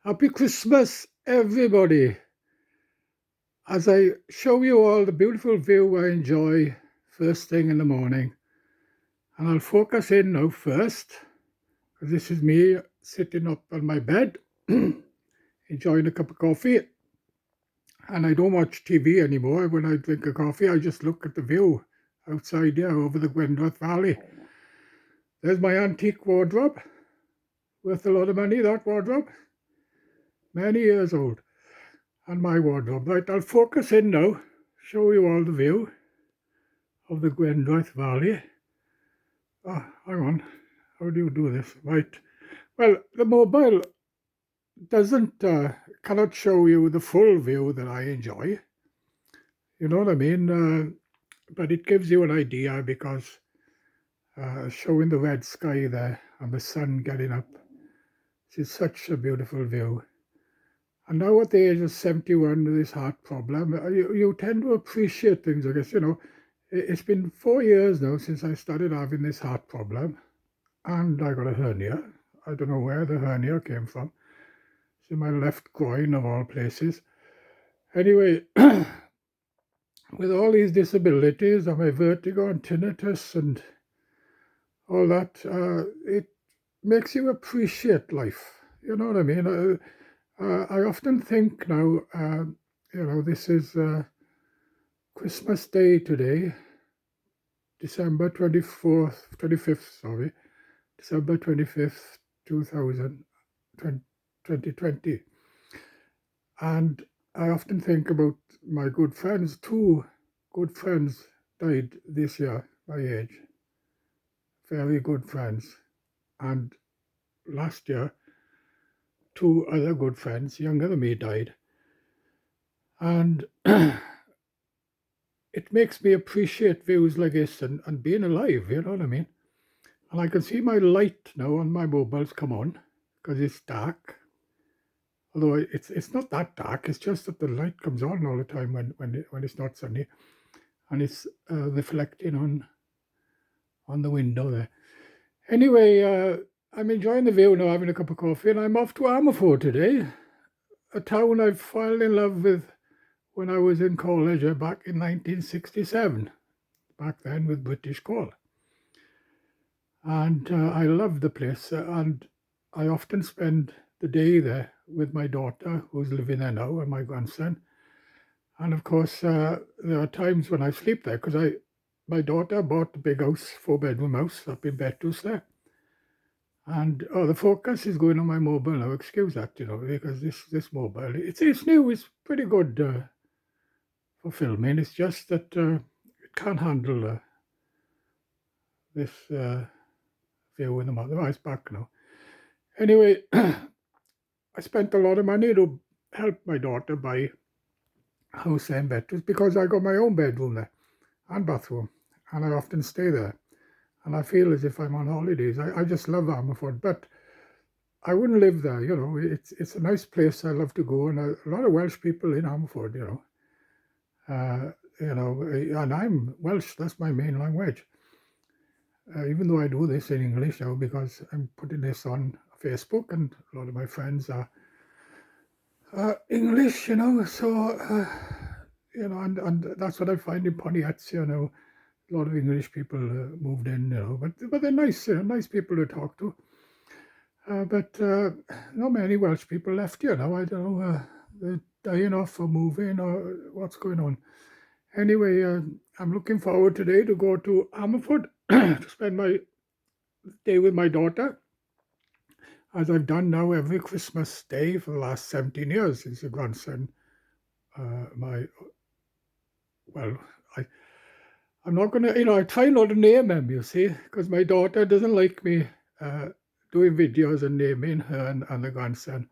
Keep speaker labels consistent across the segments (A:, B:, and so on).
A: Happy Christmas, everybody. As I show you all the beautiful view I enjoy first thing in the morning, and I'll focus in now first, because this is me sitting up on my bed, enjoying a cup of coffee. And I don't watch TV anymore. When I drink a coffee, I just look at the view outside here over the Gwyndrath Valley. There's my antique wardrobe, worth a lot of money, that wardrobe, many years old. And my wardrobe. Right, I'll focus in now, show you all the view of the Gwyndrath Valley. Hang on, how do you do this? Right, well, the mobile cannot show you the full view that I enjoy. You know what I mean? But it gives you an idea because showing the red sky there and the sun getting up. It's such a beautiful view. And now at the age of 71 with this heart problem, you tend to appreciate things, I guess. It's been 4 years now since I started having this heart problem, and I got a hernia. I don't know where the hernia came from. It's in my left groin, of all places. Anyway, with all these disabilities and my vertigo and tinnitus and all that, it makes you appreciate life. You know what I mean? I often think now, this is Christmas Day today, December 24th, 25th, sorry, December 25th, 2020. And I often think about my good friends. Two good friends died this year, my age. Very good friends. And last year, two other good friends, younger than me, died. And it makes me appreciate views like this and being alive, you know what I mean? And I can see my light now on my mobiles come on because it's dark. Although it's not that dark, it's just that the light comes on all the time when it's not sunny, and it's reflecting on the window there. Anyway, I'm enjoying the view now, having a cup of coffee, and I'm off to Armaford today, a town I fell in love with when I was in college back in 1967, back then with British Coal. And I love the place, and I often spend the day there with my daughter, who's living there now, and my grandson. And of course, there are times when I sleep there because my daughter bought a big house, 4-bedroom house up in Bettus there. And the focus is going on my mobile now. Excuse that, because this mobile, it's new, it's pretty good for filming. It's just that it can't handle this view in the mother. Oh, it's back now. Anyway, I spent a lot of money to help my daughter buy a house in Bettus because I got my own bedroom there and bathroom, and I often stay there. And I feel as if I'm on holidays. I just love Armaford, but I wouldn't live there. It's a nice place. I love to go, and a lot of Welsh people in Armaford. And I'm Welsh. That's my main language. Even though I do this in English now because I'm putting this on Facebook, and a lot of my friends are English. So and that's what I find in Pontiats. A lot of English people moved in. But they're nice people to talk to. But not many Welsh people left here now. I don't know, they're dying off or moving or what's going on. Anyway, I'm looking forward today to go to Ammerford to spend my day with my daughter, as I've done now every Christmas day for the last 17 years since the grandson. I'm not going to, I try not to name him, you see, because my daughter doesn't like me doing videos and naming her and the grandson.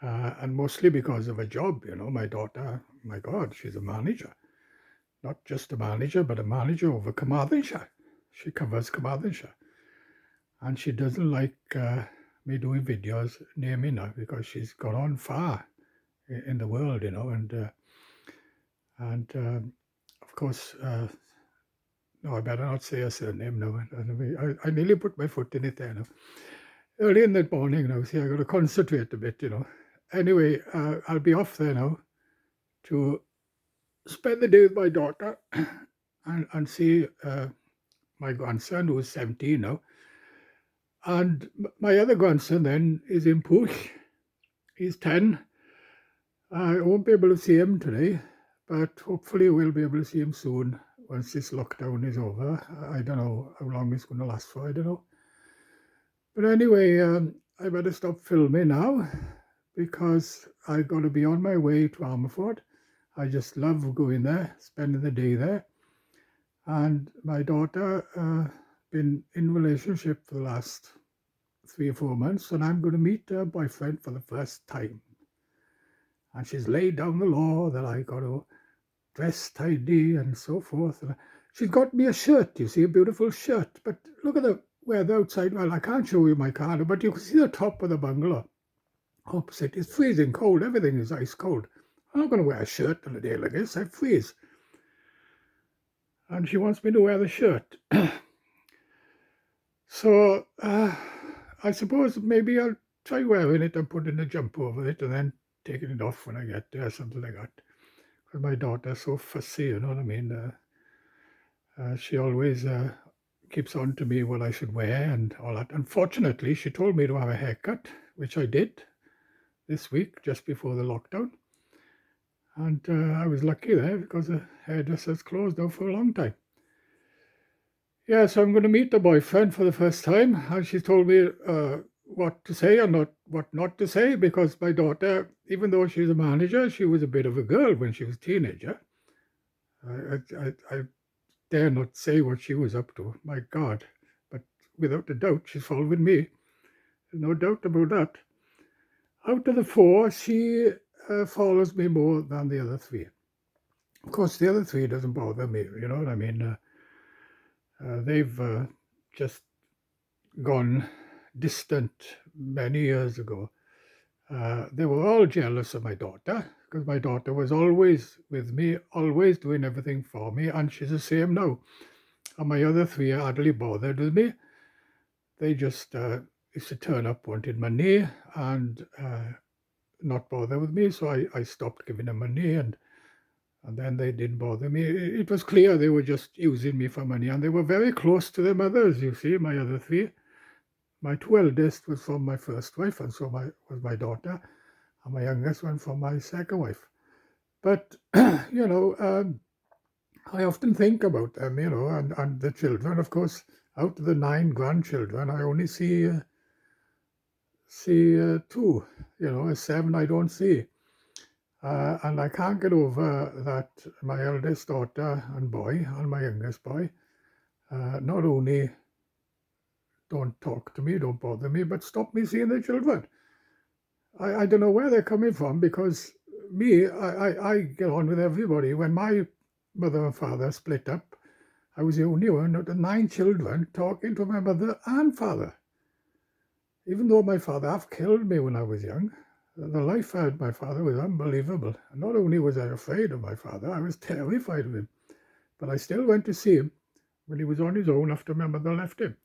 A: And mostly because of a job, my daughter, my God, she's a manager. Not just a manager, but a manager over Carmarthenshire. She covers Carmarthenshire. And she doesn't like me doing videos naming her because she's gone on far in the world, and of course, no, I better not say her surname now. I nearly put my foot in it there now. Early in the morning now, see, I got to concentrate a bit, anyway, I'll be off there now to spend the day with my daughter and see my grandson, who's 17 now. And my other grandson then is in Push. He's 10. I won't be able to see him today, but hopefully we'll be able to see him soon once this lockdown is over. I don't know how long it's going to last for, I don't know. But anyway, I better stop filming now because I got to be on my way to Armaford. I just love going there, spending the day there. And my daughter been in relationship for the last 3 or 4 months, and I'm going to meet her boyfriend for the first time. And she's laid down the law that I got to dress tidy and so forth. And she's got me a shirt, you see, a beautiful shirt. But look at the weather outside. Well, I can't show you my car, but you can see the top of the bungalow opposite. It's freezing cold. Everything is ice cold. I'm not going to wear a shirt on a day like this. I freeze. And she wants me to wear the shirt. So I suppose maybe I'll try wearing it and putting a jumper over it and then taking it off when I get there, something like that. Because my daughter's so fussy, you know what I mean? She always keeps on to me what I should wear and all that. Unfortunately, she told me to have a haircut, which I did this week, just before the lockdown. And I was lucky there because the hairdresser's closed now for a long time. Yeah, so I'm going to meet the boyfriend for the first time, and she told me what to say and what not to say, because my daughter, even though she's a manager, she was a bit of a girl when she was a teenager. I dare not say what she was up to, my God. But without a doubt, she's following me. There's no doubt about that. Out of the 4, she follows me more than the other 3. Of course, the other 3 doesn't bother me, you know what I mean? They've just gone distant many years ago. They were all jealous of my daughter because my daughter was always with me, always doing everything for me, and she's the same now. And my other 3 are hardly bothered with me. They just used to turn up, wanted money, and not bother with me. So I stopped giving them money, and then they didn't bother me. It was clear they were just using me for money, and they were very close to their mothers, you see, my other 3. My 2 eldest was from my first wife, and so was my daughter, and my youngest one from my second wife. But, you know, I often think about them, you know, and the children. Of course, out of the 9 grandchildren, I only see 2, you know, 7 I don't see. And I can't get over that my eldest daughter and boy, and my youngest boy, not only don't talk to me, don't bother me, but stop me seeing the children. I don't know where they're coming from, because I get on with everybody. When my mother and father split up, I was the only one out of 9 children talking to my mother and father. Even though my father half killed me when I was young, the life I had with my father was unbelievable. And not only was I afraid of my father, I was terrified of him. But I still went to see him when he was on his own after my mother left him.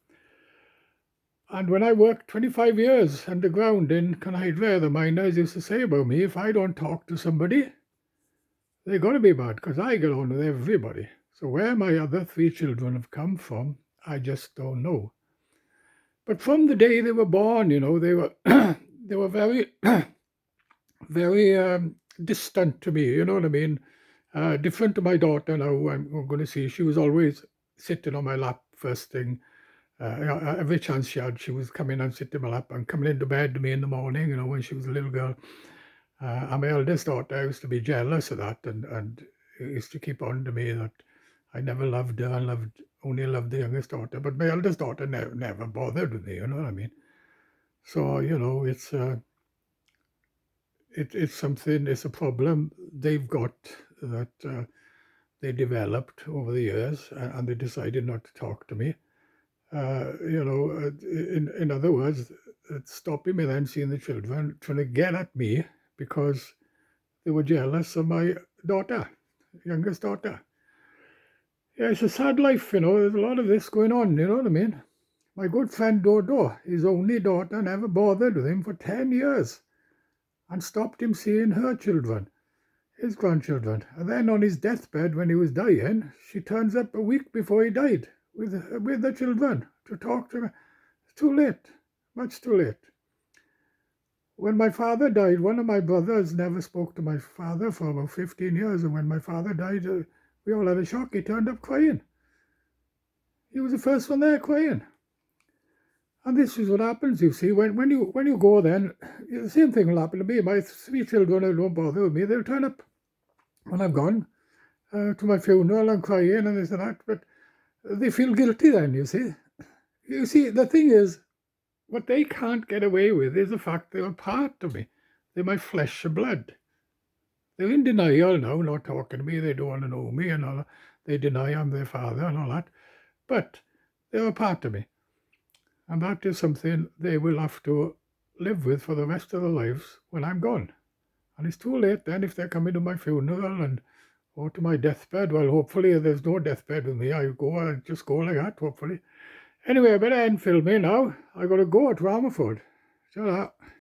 A: And when I worked 25 years underground in Canhydra, the miners used to say about me, if I don't talk to somebody, they're going to be bad, because I get on with everybody. So where my other 3 children have come from, I just don't know. But from the day they were born, you know, they were they were very, very distant to me, you know what I mean? Different to my daughter now, I'm going to see. She was always sitting on my lap first thing. Every chance she had, she was coming and sitting on my lap and coming into bed to me in the morning, you know, when she was a little girl. And my eldest daughter, I used to be jealous of that, and used to keep on to me that I never loved her. I only loved the youngest daughter. But my eldest daughter never bothered with me, you know what I mean? So, you know, it's something, it's a problem they've got that they developed over the years, and they decided not to talk to me. You know, in other words, it's stopping me then seeing the children trying to get at me because they were jealous of my daughter, youngest daughter. Yeah, it's a sad life, you know. There's a lot of this going on, you know what I mean? My good friend Dodo, his only daughter, never bothered with him for 10 years. and stopped him seeing her children, his grandchildren. And then on his deathbed, when he was dying, she turns up a week before he died with the children to talk to him. It's too late, much too late. When my father died, one of my brothers never spoke to my father for about 15 years. And when my father died, we all had a shock. He turned up crying. He was the first one there crying. And this is what happens, you see, when you go then, the same thing will happen to me. My 3 children who don't bother with me, they'll turn up when I'm gone to my funeral and crying and this and that, but they feel guilty then, you see. You see, the thing is, what they can't get away with is the fact they're a part of me. They're my flesh and blood. They're in denial now, not talking to me, they don't want to know me and all that. They deny I'm their father and all that, but they're a part of me. And that is something they will have to live with for the rest of their lives when I'm gone. And it's too late then if they're coming to my funeral or to my deathbed. Well, hopefully there's no deathbed with me. I just go like that, hopefully. Anyway, I better end filming now. I got to go to Ramafold. Ta-ra.